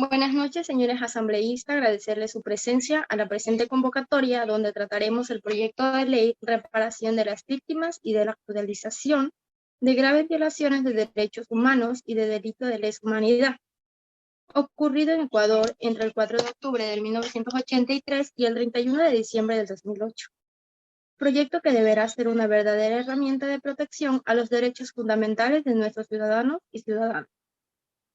Buenas noches, señores asambleístas. Agradecerles su presencia a la presente convocatoria, donde trataremos el proyecto de ley reparación de las víctimas y de la actualización de graves violaciones de derechos humanos y de delito de lesa humanidad, ocurrido en Ecuador entre el 4 de octubre de 1983 y el 31 de diciembre del 2008. Proyecto que deberá ser una verdadera herramienta de protección a los derechos fundamentales de nuestros ciudadanos y ciudadanas,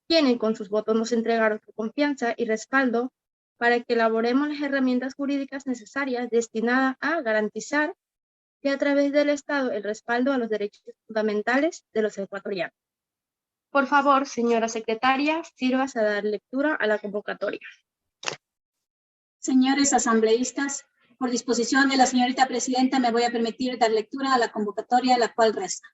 quienes con sus votos nos entregaron su confianza y respaldo para que elaboremos las herramientas jurídicas necesarias destinadas a garantizar que a través del Estado el respaldo a los derechos fundamentales de los ecuatorianos. Por favor, señora secretaria, sírvase a dar lectura a la convocatoria. Señores asambleístas, por disposición de la señorita presidenta me voy a permitir dar lectura a la convocatoria, la cual resta.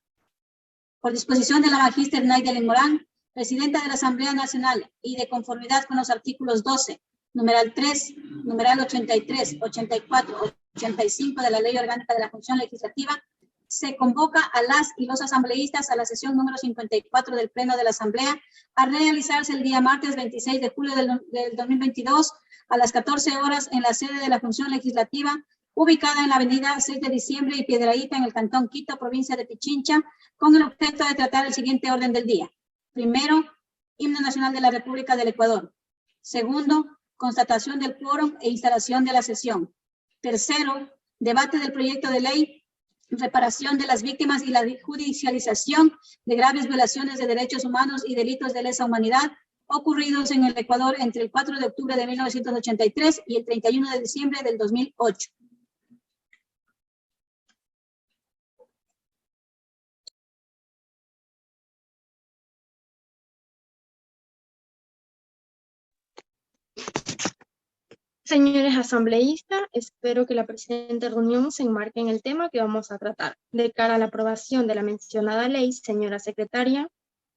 Por disposición de la magíster Naidelin Morán, presidenta de la Asamblea Nacional, y de conformidad con los artículos 12, numeral 3, numeral 83, 84, 85 de la Ley Orgánica de la Función Legislativa, se convoca a las y los asambleístas a la sesión número 54 del Pleno de la Asamblea a realizarse el día martes 26 de julio del 2022 a las 14 horas en la sede de la Función Legislativa, ubicada en la avenida 6 de diciembre y Piedrahíta en el Cantón Quito, provincia de Pichincha, con el objeto de tratar el siguiente orden del día. Primero, himno nacional de la República del Ecuador. Segundo, constatación del quórum e instalación de la sesión. Tercero, debate del proyecto de ley, reparación de las víctimas y la judicialización de graves violaciones de derechos humanos y delitos de lesa humanidad ocurridos en el Ecuador entre el 4 de octubre de 1983 y el 31 de diciembre del 2008. Señores asambleístas, espero que la presente reunión se enmarque en el tema que vamos a tratar. De cara a la aprobación de la mencionada ley, señora secretaria,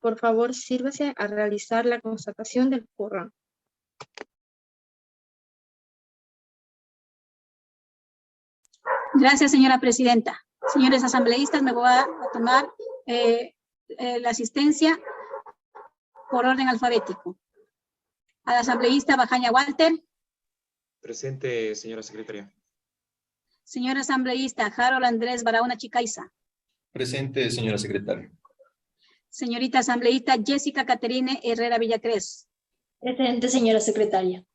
por favor, sírvase a realizar la constatación del quórum. Gracias, señora presidenta. Señores asambleístas, me voy a tomar la asistencia por orden alfabético. Al asambleísta Bajaña Walter. Presente, señora secretaria. Señor asambleísta Harold Andrés Barahona Chicaiza. Presente, señora secretaria. Señorita asambleísta Jessica Caterine Herrera Villacrés. Presente, señora secretaria.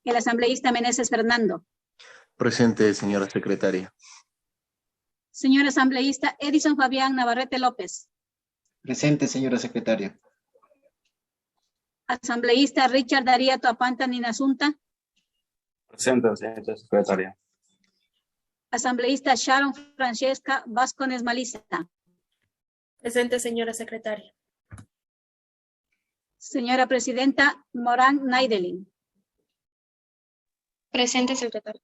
El asambleísta Meneses Fernando. Presente, señora secretaria. Señor asambleísta Edison Fabián Navarrete López. Presente, señora secretaria. Asambleísta Richard Darío Apanta Ninasunta. Presente, señora secretaria. Asambleísta Sharon Francesca Vázquez Maliza. Presente, señora secretaria. Señora presidenta Morán Naidelin. Presente, secretaria.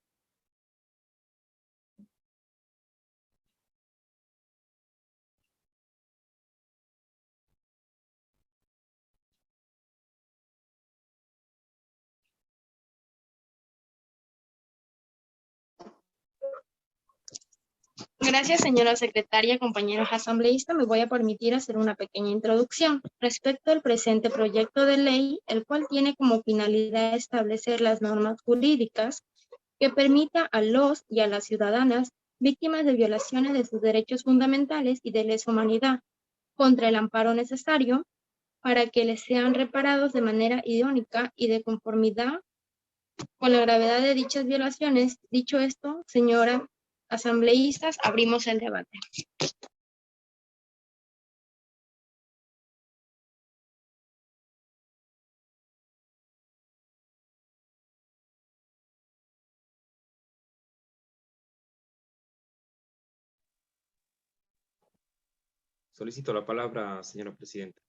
Gracias, señora secretaria, compañeros asambleístas. Me voy a permitir hacer una pequeña introducción respecto al presente proyecto de ley, el cual tiene como finalidad establecer las normas jurídicas que permita a los y a las ciudadanas víctimas de violaciones de sus derechos fundamentales y de lesa humanidad contra el amparo necesario para que les sean reparados de manera idónea y de conformidad con la gravedad de dichas violaciones. Dicho esto, señora asambleístas, abrimos el debate. Solicito la palabra, señora presidenta.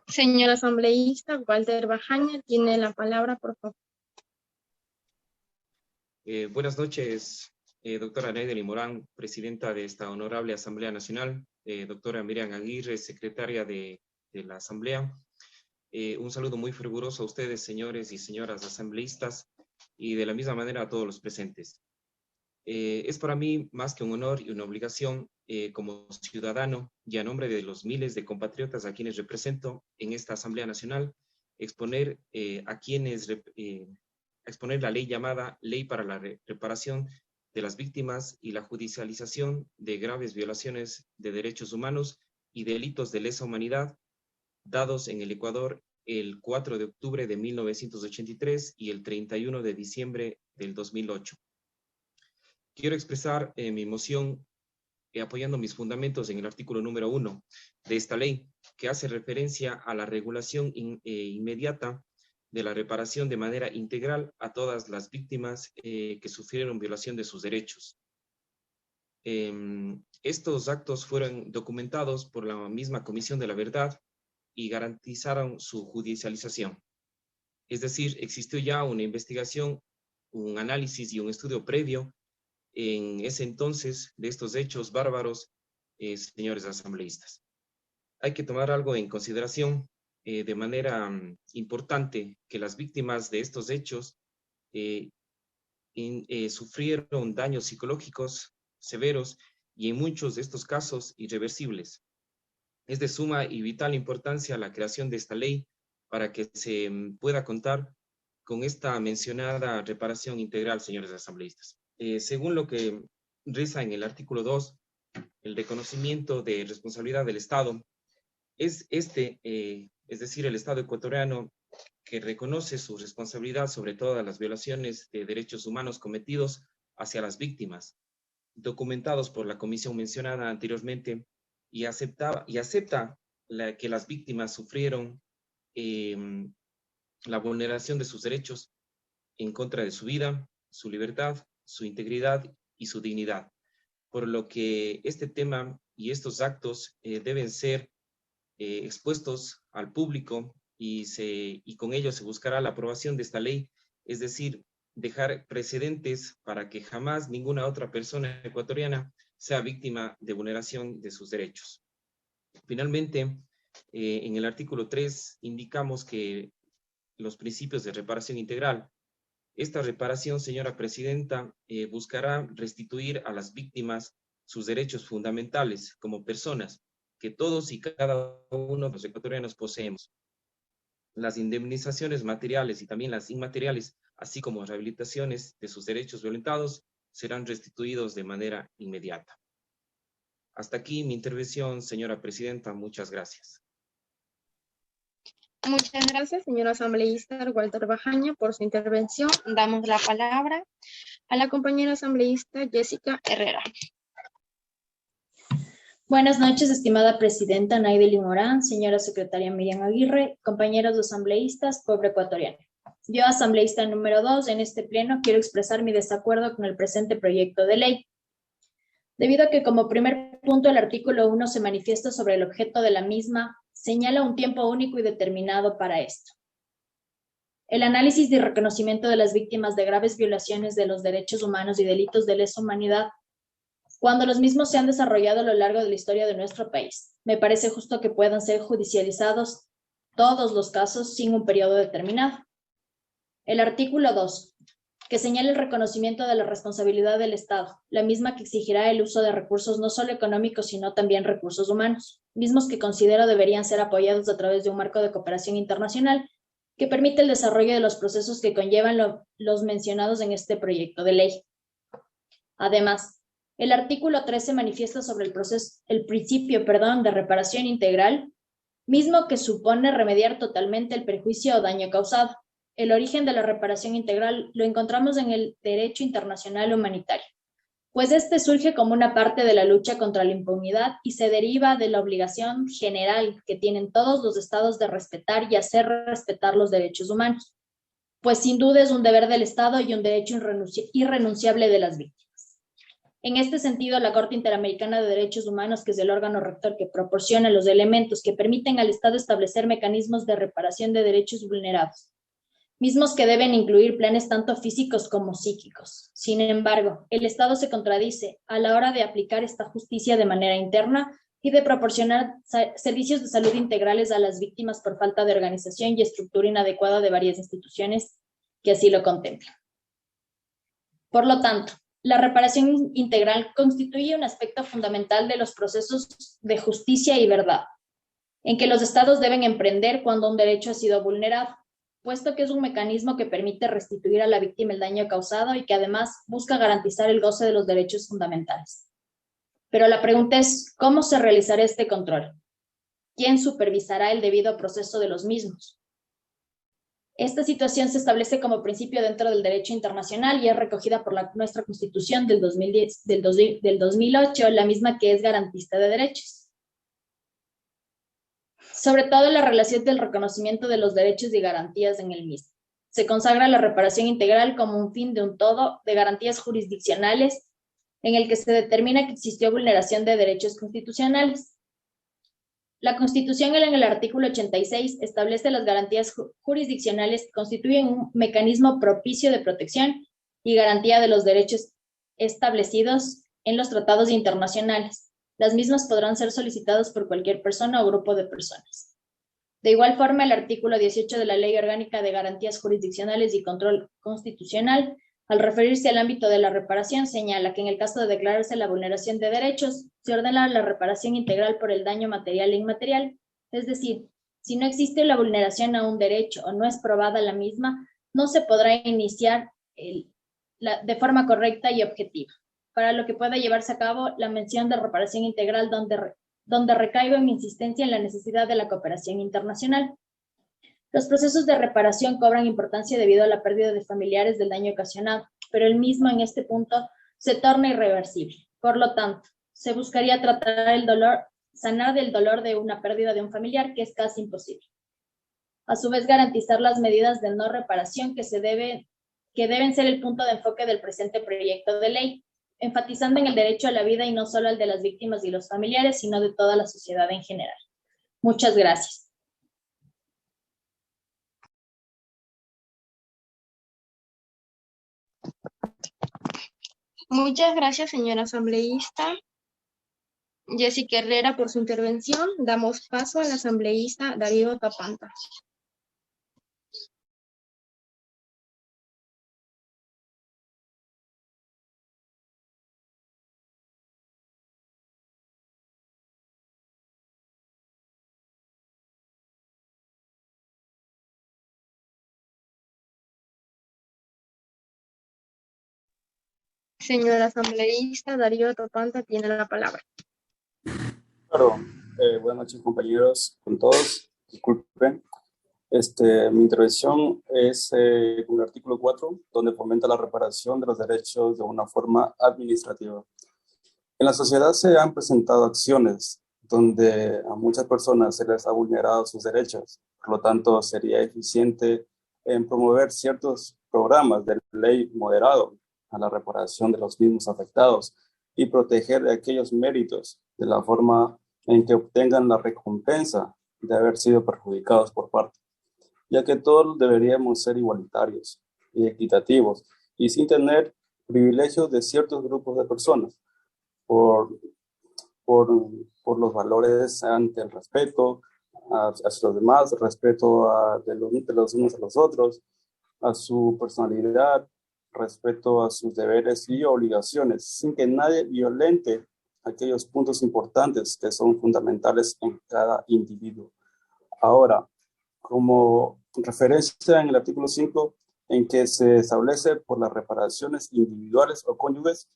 Señor asambleísta Walter Bajaña, tiene la palabra, por favor. Buenas noches, doctora Naidelin Morán, presidenta de esta honorable Asamblea Nacional, doctora Miriam Aguirre, secretaria de la Asamblea. Un saludo muy fervoroso a ustedes, señores y señoras asambleístas, y de la misma manera a todos los presentes. Es para mí más que un honor y una obligación como ciudadano y a nombre de los miles de compatriotas a quienes represento en esta Asamblea Nacional, exponer exponer la ley llamada Ley para la Reparación de las Víctimas y la Judicialización de Graves Violaciones de Derechos Humanos y Delitos de Lesa Humanidad, dados en el Ecuador el 4 de octubre de 1983 y el 31 de diciembre del 2008. Quiero expresar mi moción apoyando mis fundamentos en el artículo número 1 de esta ley, que hace referencia a la regulación inmediata de la reparación de manera integral a todas las víctimas que sufrieron violación de sus derechos. Estos actos fueron documentados por la misma Comisión de la Verdad y garantizaron su judicialización. Es decir, existió ya una investigación, un análisis y un estudio previo en ese entonces de estos hechos bárbaros, señores asambleístas. Hay que tomar algo en consideración de manera importante, que las víctimas de estos hechos sufrieron daños psicológicos severos y en muchos de estos casos irreversibles. Es de suma y vital importancia la creación de esta ley para que se pueda contar con esta mencionada reparación integral, señores asambleístas. Según lo que reza en el artículo 2, el reconocimiento de responsabilidad del Estado es es decir, el Estado ecuatoriano, que reconoce su responsabilidad sobre todas las violaciones de derechos humanos cometidos hacia las víctimas, documentados por la comisión mencionada anteriormente, y acepta que las víctimas sufrieron la vulneración de sus derechos en contra de su vida, su libertad, su integridad y su dignidad, por lo que este tema y estos actos deben ser expuestos al público y con ello se buscará la aprobación de esta ley, es decir, dejar precedentes para que jamás ninguna otra persona ecuatoriana sea víctima de vulneración de sus derechos. Finalmente, en el artículo 3 indicamos que los principios de reparación integral. Esta reparación, señora presidenta, buscará restituir a las víctimas sus derechos fundamentales como personas que todos y cada uno de los ecuatorianos poseemos. Las indemnizaciones materiales y también las inmateriales, así como rehabilitaciones de sus derechos violentados, serán restituidos de manera inmediata. Hasta aquí mi intervención, señora presidenta. Muchas gracias. Muchas gracias, señor asambleísta Walter Bajaña, por su intervención. Damos la palabra a la compañera asambleísta Jessica Herrera. Buenas noches, estimada presidenta Naideli Morán, señora secretaria Miriam Aguirre, compañeros asambleístas, pueblo ecuatoriano. Yo, asambleísta número 2, en este pleno quiero expresar mi desacuerdo con el presente proyecto de ley. Debido a que como primer punto el artículo 1 se manifiesta sobre el objeto de la misma, señala un tiempo único y determinado para esto. El análisis y reconocimiento de las víctimas de graves violaciones de los derechos humanos y delitos de lesa humanidad, cuando los mismos se han desarrollado a lo largo de la historia de nuestro país. Me parece justo que puedan ser judicializados todos los casos sin un periodo determinado. El artículo 2, que señala el reconocimiento de la responsabilidad del Estado, la misma que exigirá el uso de recursos no solo económicos, sino también recursos humanos, mismos que considero deberían ser apoyados a través de un marco de cooperación internacional que permite el desarrollo de los procesos que conllevan los mencionados en este proyecto de ley. Además, el artículo 13 manifiesta sobre el principio de reparación integral, mismo que supone remediar totalmente el perjuicio o daño causado. El origen de la reparación integral lo encontramos en el derecho internacional humanitario, pues este surge como una parte de la lucha contra la impunidad y se deriva de la obligación general que tienen todos los estados de respetar y hacer respetar los derechos humanos, pues sin duda es un deber del Estado y un derecho irrenunciable de las víctimas. En este sentido, la Corte Interamericana de Derechos Humanos, que es el órgano rector que proporciona los elementos que permiten al Estado establecer mecanismos de reparación de derechos vulnerados, mismos que deben incluir planes tanto físicos como psíquicos. Sin embargo, el Estado se contradice a la hora de aplicar esta justicia de manera interna y de proporcionar servicios de salud integrales a las víctimas por falta de organización y estructura inadecuada de varias instituciones que así lo contemplan. Por lo tanto, La reparación integral constituye un aspecto fundamental de los procesos de justicia y verdad, en que los estados deben emprender cuando un derecho ha sido vulnerado, puesto que es un mecanismo que permite restituir a la víctima el daño causado y que además busca garantizar el goce de los derechos fundamentales. Pero la pregunta es, ¿cómo se realizará este control? ¿Quién supervisará el debido proceso de los mismos? Esta situación se establece como principio dentro del derecho internacional y es recogida por nuestra Constitución del 2008, la misma que es garantista de derechos. Sobre todo la relación del reconocimiento de los derechos y garantías en el mismo. Se consagra la reparación integral como un fin de un todo de garantías jurisdiccionales en el que se determina que existió vulneración de derechos constitucionales. La Constitución en el artículo 86 establece las garantías jurisdiccionales que constituyen un mecanismo propicio de protección y garantía de los derechos establecidos en los tratados internacionales. Las mismas podrán ser solicitadas por cualquier persona o grupo de personas. De igual forma, el artículo 18 de la Ley Orgánica de Garantías Jurisdiccionales y Control Constitucional, al referirse al ámbito de la reparación, señala que en el caso de declararse la vulneración de derechos, se ordena la reparación integral por el daño material e inmaterial. Es decir, si no existe la vulneración a un derecho o no es probada la misma, no se podrá iniciar de forma correcta y objetiva, para lo que pueda llevarse a cabo la mención de reparación integral donde recaigo en mi insistencia en la necesidad de la cooperación internacional. Los procesos de reparación cobran importancia debido a la pérdida de familiares del daño ocasionado, pero el mismo en este punto se torna irreversible. Por lo tanto, se buscaría tratar el dolor, sanar del dolor de una pérdida de un familiar que es casi imposible. A su vez, garantizar las medidas de no reparación que deben ser el punto de enfoque del presente proyecto de ley, enfatizando en el derecho a la vida y no solo al de las víctimas y los familiares, sino de toda la sociedad en general. Muchas gracias. Muchas gracias, señora asambleísta Jessica Herrera, por su intervención. Damos paso al asambleísta Darío Tapanta. Señor asambleísta Darío Tapanta tiene la palabra. Claro, buenas noches compañeros, con todos, disculpen. Mi intervención es con el artículo 4, donde fomenta la reparación de los derechos de una forma administrativa. En la sociedad se han presentado acciones donde a muchas personas se les ha vulnerado sus derechos. Por lo tanto, sería eficiente en promover ciertos programas de ley moderado a la reparación de los mismos afectados y proteger de aquellos méritos de la forma en que obtengan la recompensa de haber sido perjudicados por parte, ya que todos deberíamos ser igualitarios y equitativos y sin tener privilegios de ciertos grupos de personas por los valores ante el respeto hacia los demás, respeto de los unos a los otros, a su personalidad, respeto a sus deberes y obligaciones, sin que nadie violente aquellos puntos importantes que son fundamentales en cada individuo. Ahora, como referencia en el artículo 5, en que se establece por las reparaciones individuales o cónyuges,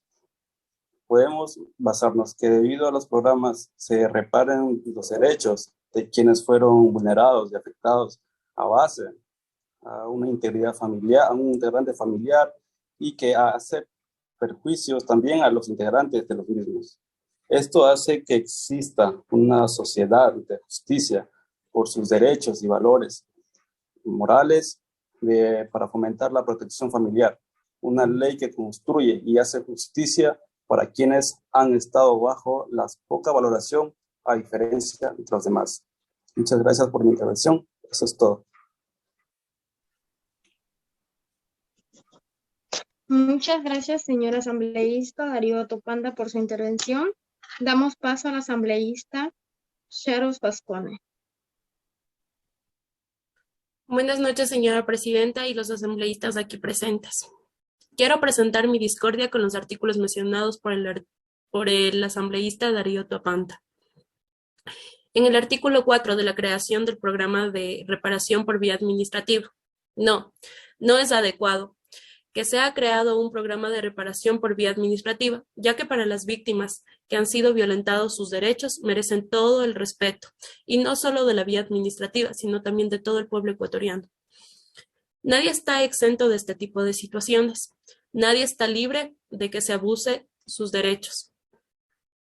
podemos basarnos que debido a los programas se reparen los derechos de quienes fueron vulnerados y afectados a base a una integridad familiar, a un integrante familiar, y que hace perjuicios también a los integrantes de los mismos. Esto hace que exista una sociedad de justicia por sus derechos y valores morales para fomentar la protección familiar. Una ley que construye y hace justicia para quienes han estado bajo la poca valoración a diferencia de los demás. Muchas gracias por mi intervención. Eso es todo. Muchas gracias, señor asambleísta Darío Tapanta, por su intervención. Damos paso al asambleísta Sharos Vascone. Buenas noches, señora presidenta y los asambleístas aquí presentes. Quiero presentar mi discordia con los artículos mencionados por el asambleísta Darío Toapanta. En el artículo 4 de la creación del programa de reparación por vía administrativa. No es adecuado que se ha creado un programa de reparación por vía administrativa, ya que para las víctimas que han sido violentados sus derechos merecen todo el respeto, y no solo de la vía administrativa, sino también de todo el pueblo ecuatoriano. Nadie está exento de este tipo de situaciones. Nadie está libre de que se abuse sus derechos.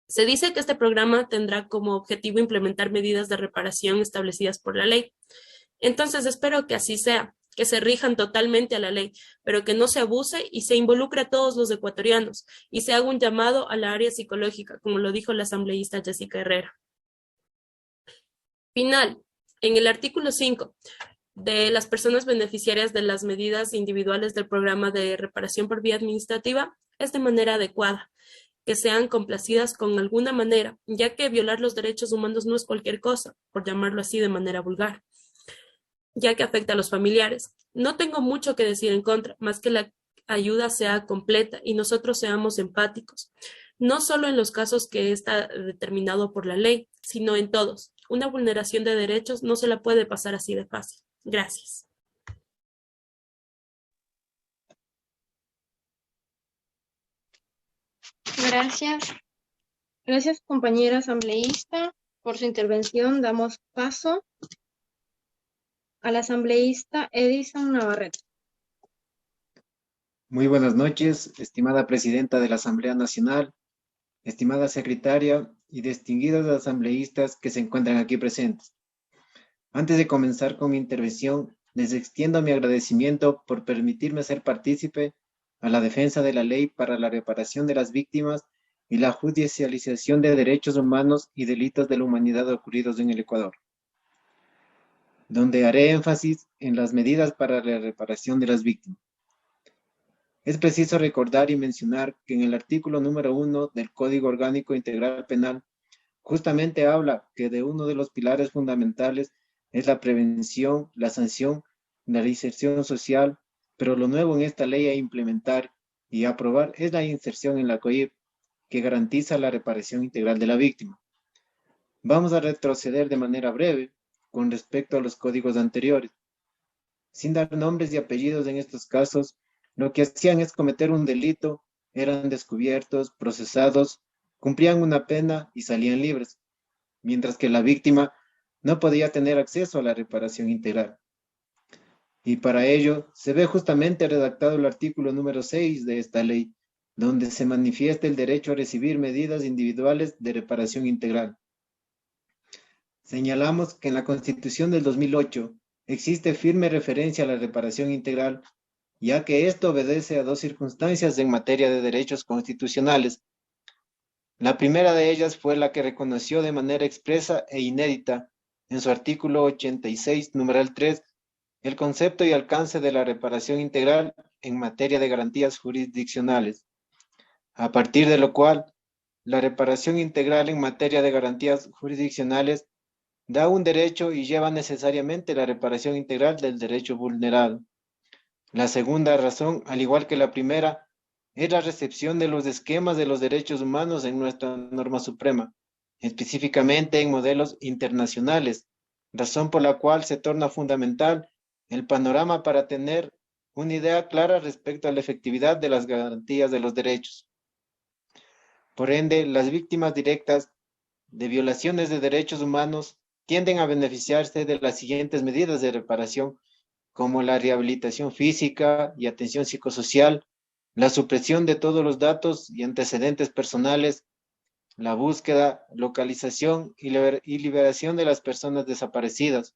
Se dice que este programa tendrá como objetivo implementar medidas de reparación establecidas por la ley. Entonces espero que así sea, que se rijan totalmente a la ley, pero que no se abuse y se involucre a todos los ecuatorianos y se haga un llamado a la área psicológica, como lo dijo la asambleísta Jessica Herrera. Final, en el artículo 5 de las personas beneficiarias de las medidas individuales del programa de reparación por vía administrativa es de manera adecuada, que sean complacidas con alguna manera, ya que violar los derechos humanos no es cualquier cosa, por llamarlo así de manera vulgar, ya que afecta a los familiares. No tengo mucho que decir en contra, más que la ayuda sea completa y nosotros seamos empáticos, no solo en los casos que está determinado por la ley, sino en todos. Una vulneración de derechos no se la puede pasar así de fácil. Gracias. Gracias. Gracias, compañera asambleísta, por su intervención. Damos paso al asambleísta Edison Navarrete. Muy buenas noches, estimada presidenta de la Asamblea Nacional, estimada secretaria y distinguidos asambleístas que se encuentran aquí presentes. Antes de comenzar con mi intervención, les extiendo mi agradecimiento por permitirme ser partícipe a la defensa de la ley para la reparación de las víctimas y la judicialización de derechos humanos y delitos de la humanidad ocurridos en el Ecuador, donde haré énfasis en las medidas para la reparación de las víctimas. Es preciso recordar y mencionar que en el artículo número 1 del Código Orgánico Integral Penal justamente habla que de uno de los pilares fundamentales es la prevención, la sanción, la reinserción social, pero lo nuevo en esta ley a implementar y aprobar es la inserción en la COIP, que garantiza la reparación integral de la víctima. Vamos a retroceder de manera breve con respecto a los códigos anteriores. Sin dar nombres y apellidos en estos casos, lo que hacían es cometer un delito, eran descubiertos, procesados, cumplían una pena y salían libres, mientras que la víctima no podía tener acceso a la reparación integral. Y para ello se ve justamente redactado el artículo número 6 de esta ley, donde se manifiesta el derecho a recibir medidas individuales de reparación integral. Señalamos que en la Constitución del 2008 existe firme referencia a la reparación integral, ya que esto obedece a dos circunstancias en materia de derechos constitucionales. La primera de ellas fue la que reconoció de manera expresa e inédita en su artículo 86, numeral 3, el concepto y alcance de la reparación integral en materia de garantías jurisdiccionales, a partir de lo cual la reparación integral en materia de garantías jurisdiccionales da un derecho y lleva necesariamente la reparación integral del derecho vulnerado. La segunda razón, al igual que la primera, es la recepción de los esquemas de los derechos humanos en nuestra norma suprema, específicamente en modelos internacionales, razón por la cual se torna fundamental el panorama para tener una idea clara respecto a la efectividad de las garantías de los derechos. Por ende, las víctimas directas de violaciones de derechos humanos tienden a beneficiarse de las siguientes medidas de reparación, como la rehabilitación física y atención psicosocial, la supresión de todos los datos y antecedentes personales, la búsqueda, localización y liberación de las personas desaparecidas,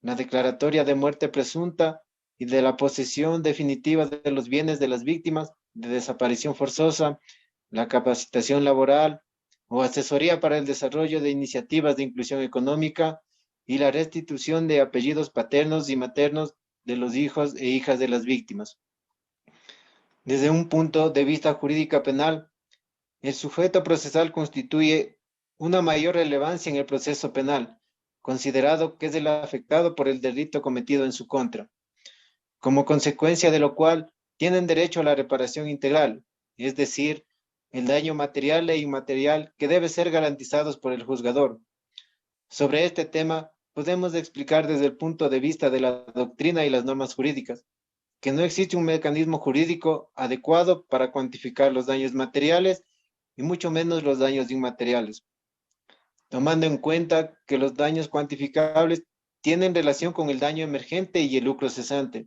la declaratoria de muerte presunta y de la posesión definitiva de los bienes de las víctimas de desaparición forzosa, la capacitación laboral o asesoría para el desarrollo de iniciativas de inclusión económica y la restitución de apellidos paternos y maternos de los hijos e hijas de las víctimas. Desde un punto de vista jurídico penal, el sujeto procesal constituye una mayor relevancia en el proceso penal, considerado que es el afectado por el delito cometido en su contra, como consecuencia de lo cual tienen derecho a la reparación integral, es decir, el daño material e inmaterial que debe ser garantizados por el juzgador. Sobre este tema, podemos explicar desde el punto de vista de la doctrina y las normas jurídicas, que no existe un mecanismo jurídico adecuado para cuantificar los daños materiales y mucho menos los daños inmateriales, tomando en cuenta que los daños cuantificables tienen relación con el daño emergente y el lucro cesante.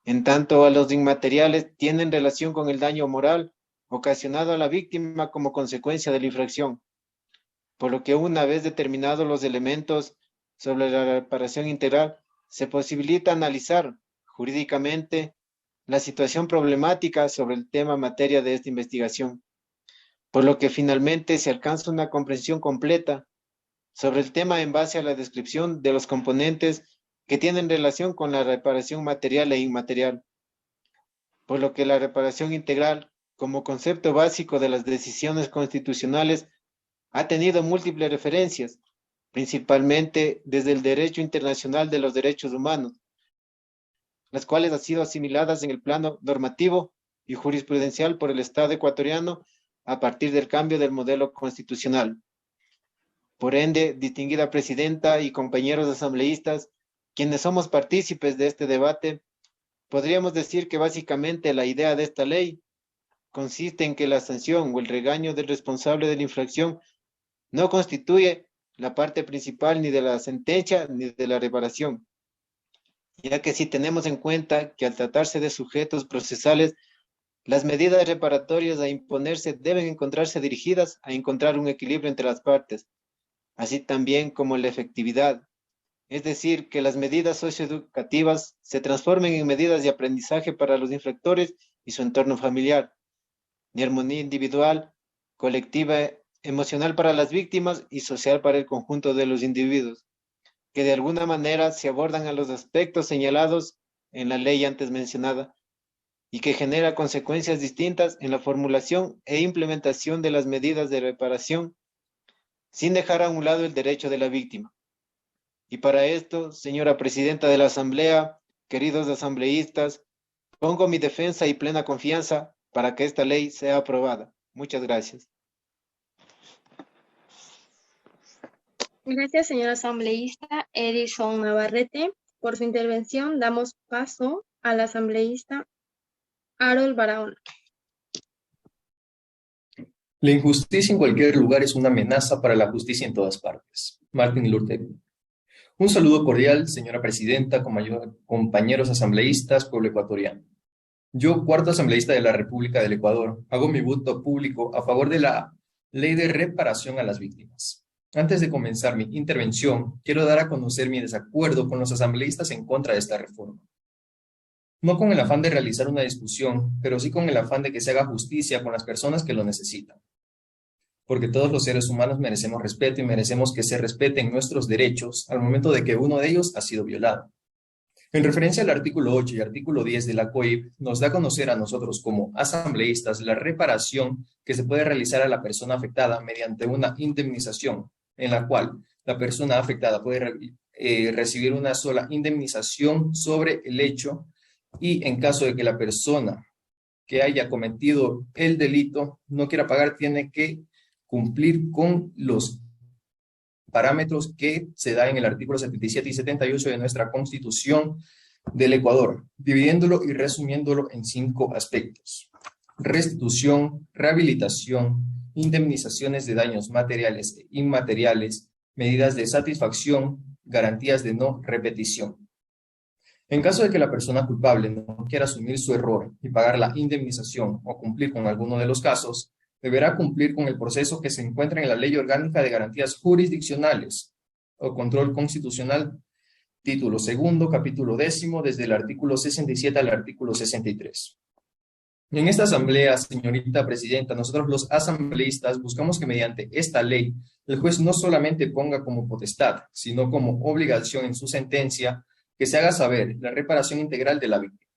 En tanto, a los inmateriales tienen relación con el daño moral ocasionado a la víctima como consecuencia de la infracción, por lo que una vez determinados los elementos sobre la reparación integral, se posibilita analizar jurídicamente la situación problemática sobre el tema materia de esta investigación, por lo que finalmente se alcanza una comprensión completa sobre el tema en base a la descripción de los componentes que tienen relación con la reparación material e inmaterial, por lo que la reparación integral, como concepto básico de las decisiones constitucionales, ha tenido múltiples referencias, principalmente desde el derecho internacional de los derechos humanos, las cuales han sido asimiladas en el plano normativo y jurisprudencial por el Estado ecuatoriano a partir del cambio del modelo constitucional. Por ende, distinguida presidenta y compañeros asambleístas, quienes somos partícipes de este debate, podríamos decir que básicamente la idea de esta ley consiste en que la sanción o el regaño del responsable de la infracción no constituye la parte principal ni de la sentencia ni de la reparación, ya que si tenemos en cuenta que al tratarse de sujetos procesales, las medidas reparatorias a imponerse deben encontrarse dirigidas a encontrar un equilibrio entre las partes, así también como la efectividad, es decir, que las medidas socioeducativas se transformen en medidas de aprendizaje para los infractores y su entorno familiar, de armonía individual, colectiva, emocional para las víctimas y social para el conjunto de los individuos, que de alguna manera se abordan a los aspectos señalados en la ley antes mencionada y que genera consecuencias distintas en la formulación e implementación de las medidas de reparación, sin dejar a un lado el derecho de la víctima. Y para esto, señora presidenta de la Asamblea, queridos asambleístas, pongo mi defensa y plena confianza para que esta ley sea aprobada. Muchas gracias. Gracias, señor asambleísta Edison Navarrete. Por su intervención, damos paso al asambleísta Harold Barahona. La injusticia en cualquier lugar es una amenaza para la justicia en todas partes. Martin Luther. Un saludo cordial, señora presidenta, compañeros asambleístas, pueblo ecuatoriano. Yo, cuarto asambleísta de la República del Ecuador, hago mi voto público a favor de la ley de reparación a las víctimas. Antes de comenzar mi intervención, quiero dar a conocer mi desacuerdo con los asambleístas en contra de esta reforma. No con el afán de realizar una discusión, pero sí con el afán de que se haga justicia con las personas que lo necesitan. Porque todos los seres humanos merecemos respeto y merecemos que se respeten nuestros derechos al momento de que uno de ellos ha sido violado. En referencia al artículo 8 y artículo 10 de la COIP, nos da a conocer a nosotros como asambleístas la reparación que se puede realizar a la persona afectada mediante una indemnización, en la cual la persona afectada puede recibir una sola indemnización sobre el hecho y en caso de que la persona que haya cometido el delito no quiera pagar, tiene que cumplir con los parámetros que se da en el artículo 77 y 78 de nuestra Constitución del Ecuador, dividiéndolo y resumiéndolo en 5 aspectos: restitución, rehabilitación, indemnizaciones de daños materiales e inmateriales, medidas de satisfacción, garantías de no repetición. En caso de que la persona culpable no quiera asumir su error y pagar la indemnización o cumplir con alguno de los casos, deberá cumplir con el proceso que se encuentra en la Ley Orgánica de Garantías Jurisdiccionales o Control Constitucional, título 2, capítulo 10, desde el artículo 67 al artículo 63. En esta asamblea, señorita presidenta, nosotros los asambleístas buscamos que mediante esta ley el juez no solamente ponga como potestad, sino como obligación en su sentencia que se haga saber la reparación integral de la víctima,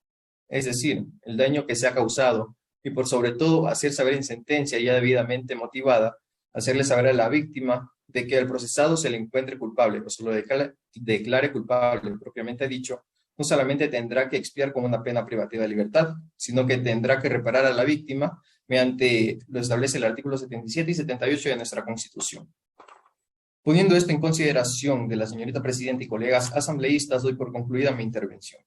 es decir, el daño que se ha causado, y por sobre todo hacer saber en sentencia ya debidamente motivada, hacerle saber a la víctima de que al procesado se le encuentre culpable, o se lo declare culpable propiamente dicho, no solamente tendrá que expiar con una pena privativa de libertad, sino que tendrá que reparar a la víctima mediante lo establece el artículo 77 y 78 de nuestra Constitución. Poniendo esto en consideración de la señorita Presidenta y colegas asambleístas, doy por concluida mi intervención.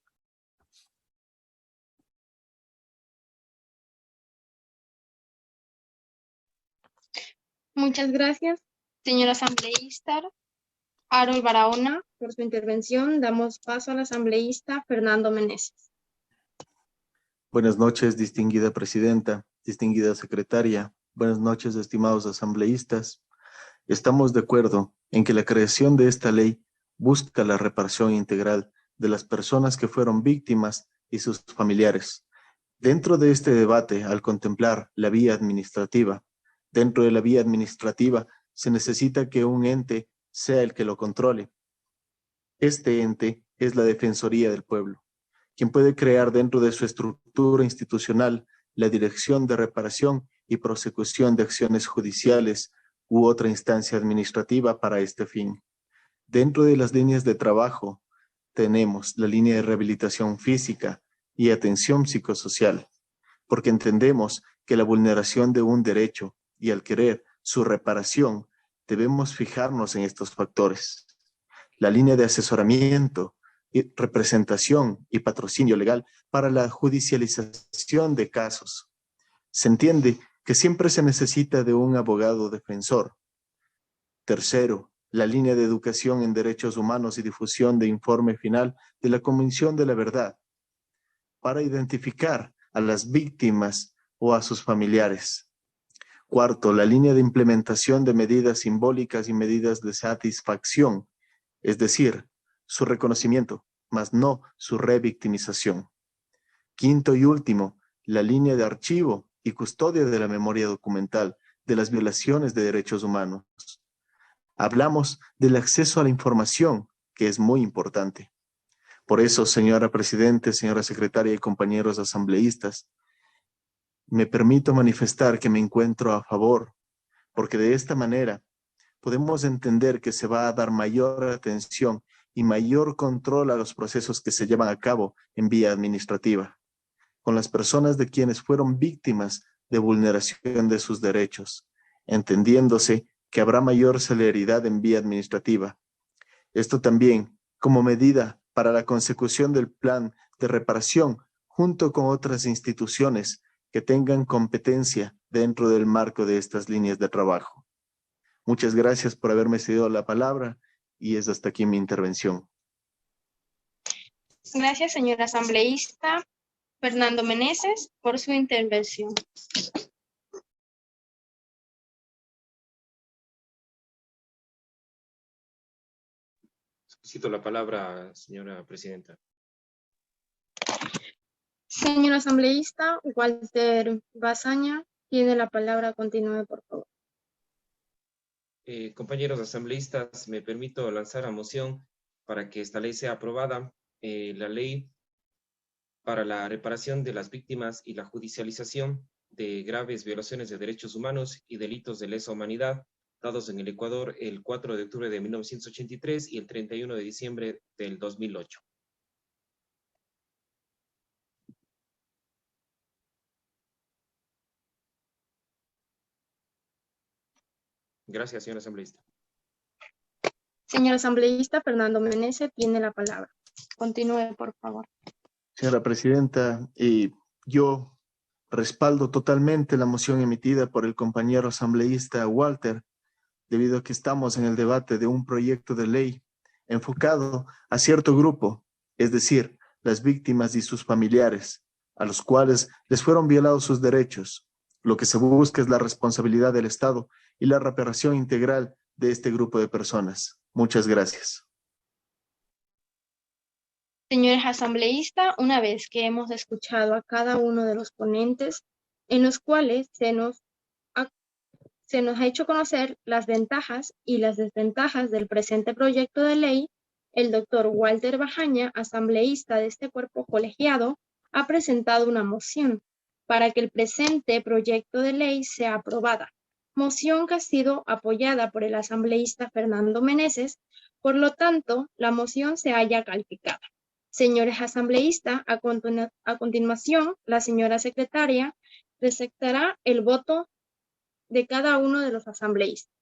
Muchas gracias, señor asambleísta Harold Barahona, por su intervención. Damos paso al asambleísta Fernando Meneses. Buenas noches, distinguida presidenta, distinguida secretaria. Buenas noches, estimados asambleístas. Estamos de acuerdo en que la creación de esta ley busca la reparación integral de las personas que fueron víctimas y sus familiares. Dentro de este debate, al contemplar la vía administrativa, dentro de la vía administrativa se necesita que un ente sea el que lo controle. Este ente es la Defensoría del Pueblo, quien puede crear dentro de su estructura institucional la Dirección de Reparación y Prosecución de Acciones Judiciales u otra instancia administrativa para este fin. Dentro de las líneas de trabajo tenemos la línea de rehabilitación física y atención psicosocial, porque entendemos que la vulneración de un derecho y al querer su reparación, debemos fijarnos en estos factores. La línea de asesoramiento, y representación y patrocinio legal para la judicialización de casos. Se entiende que siempre se necesita de un abogado defensor. Tercero, la línea de educación en derechos humanos y difusión de informe final de la Comisión de la Verdad para identificar a las víctimas o a sus familiares. Cuarto, la línea de implementación de medidas simbólicas y medidas de satisfacción, es decir, su reconocimiento, mas no su revictimización. Quinto y último, la línea de archivo y custodia de la memoria documental de las violaciones de derechos humanos. Hablamos del acceso a la información, que es muy importante. Por eso, señora Presidente, señora Secretaria y compañeros asambleístas, me permito manifestar que me encuentro a favor, porque de esta manera podemos entender que se va a dar mayor atención y mayor control a los procesos que se llevan a cabo en vía administrativa, con las personas de quienes fueron víctimas de vulneración de sus derechos, entendiéndose que habrá mayor celeridad en vía administrativa. Esto también como medida para la consecución del plan de reparación junto con otras instituciones que tengan competencia dentro del marco de estas líneas de trabajo. Muchas gracias por haberme cedido la palabra y es hasta aquí mi intervención. Gracias, señor asambleísta Fernando Meneses, por su intervención. Solicito la palabra, señora presidenta. Señor asambleísta Walter Bazaña, tiene la palabra. Continúe, por favor. Compañeros asambleístas, me permito lanzar a moción para que esta ley sea aprobada, la ley para la reparación de las víctimas y la judicialización de graves violaciones de derechos humanos y delitos de lesa humanidad dados en el Ecuador el 4 de octubre de 1983 y el 31 de diciembre del 2008. Gracias, señor asambleísta. Señor asambleísta Fernando Meneses, tiene la palabra. Continúe, por favor. Señora Presidenta, yo respaldo totalmente la moción emitida por el compañero asambleísta Walter, debido a que estamos en el debate de un proyecto de ley enfocado a cierto grupo, es decir, las víctimas y sus familiares, a los cuales les fueron violados sus derechos. Lo que se busca es la responsabilidad del Estado y la reparación integral de este grupo de personas. Muchas gracias. Señores asambleístas, una vez que hemos escuchado a cada uno de los ponentes, en los cuales se nos ha hecho conocer las ventajas y las desventajas del presente proyecto de ley, el doctor Walter Bazaña, asambleísta de este cuerpo colegiado, ha presentado una moción para que el presente proyecto de ley sea aprobada. Moción que ha sido apoyada por el asambleísta Fernando Meneses, por lo tanto, la moción se halla calificada. Señores asambleístas, a continuación, la señora secretaria presentará el voto de cada uno de los asambleístas.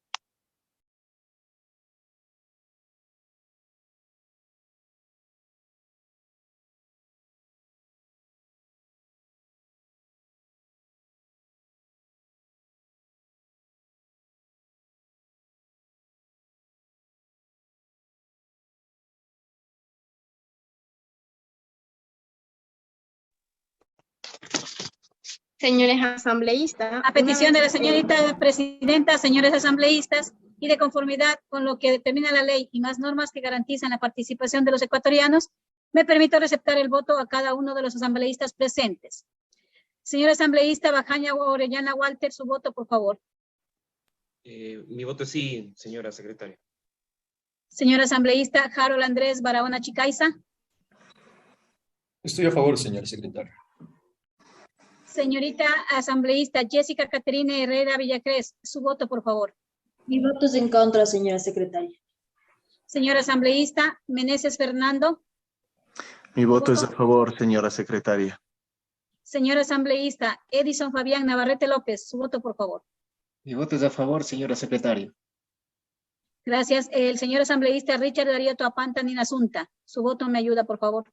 Señores asambleístas. A petición de la señorita presidenta, señores asambleístas, y de conformidad con lo que determina la ley y más normas que garantizan la participación de los ecuatorianos, me permito receptar el voto a cada uno de los asambleístas presentes. Señor asambleísta Bajaña Orellana Walter, su voto, por favor. Mi voto es sí, señora secretaria. Señor asambleísta Harold Andrés Barahona Chicaiza. Estoy a favor, señor secretario. Señorita asambleísta Jessica Caterina Herrera Villacrés, su voto, por favor. Mi voto es en contra, señora secretaria. Señor asambleísta Meneses Fernando. Mi voto es a favor, señora secretaria. Señor asambleísta Edison Fabián Navarrete López, su voto, por favor. Mi voto es a favor, señora secretaria. Gracias. El señor asambleísta Richard Darío Toapanta Ninasunta, su voto me ayuda, por favor.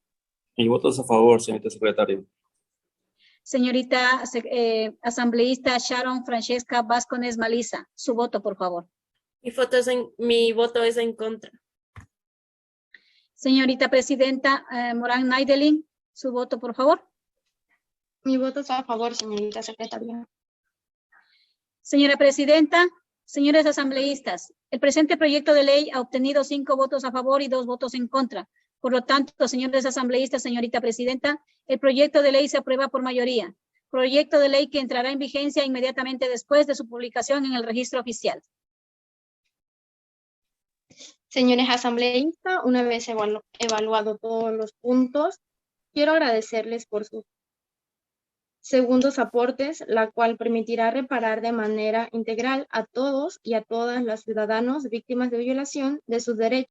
Mi voto es a favor, señorita secretaria. Señorita asambleísta Sharon Francesca Vázquez Maliza, su voto, por favor. Mi voto es en contra. Señorita presidenta Morán Naidelin, su voto, por favor. Mi voto es a favor, señorita secretaria. Señora presidenta, señores asambleístas, el presente proyecto de ley ha obtenido 5 votos a favor y 2 votos en contra. Por lo tanto, señores asambleístas, señorita presidenta, el proyecto de ley se aprueba por mayoría. Proyecto de ley que entrará en vigencia inmediatamente después de su publicación en el registro oficial. Señores asambleístas, una vez evaluado todos los puntos, quiero agradecerles por sus segundos aportes, la cual permitirá reparar de manera integral a todos y a todas las ciudadanos víctimas de violación de sus derechos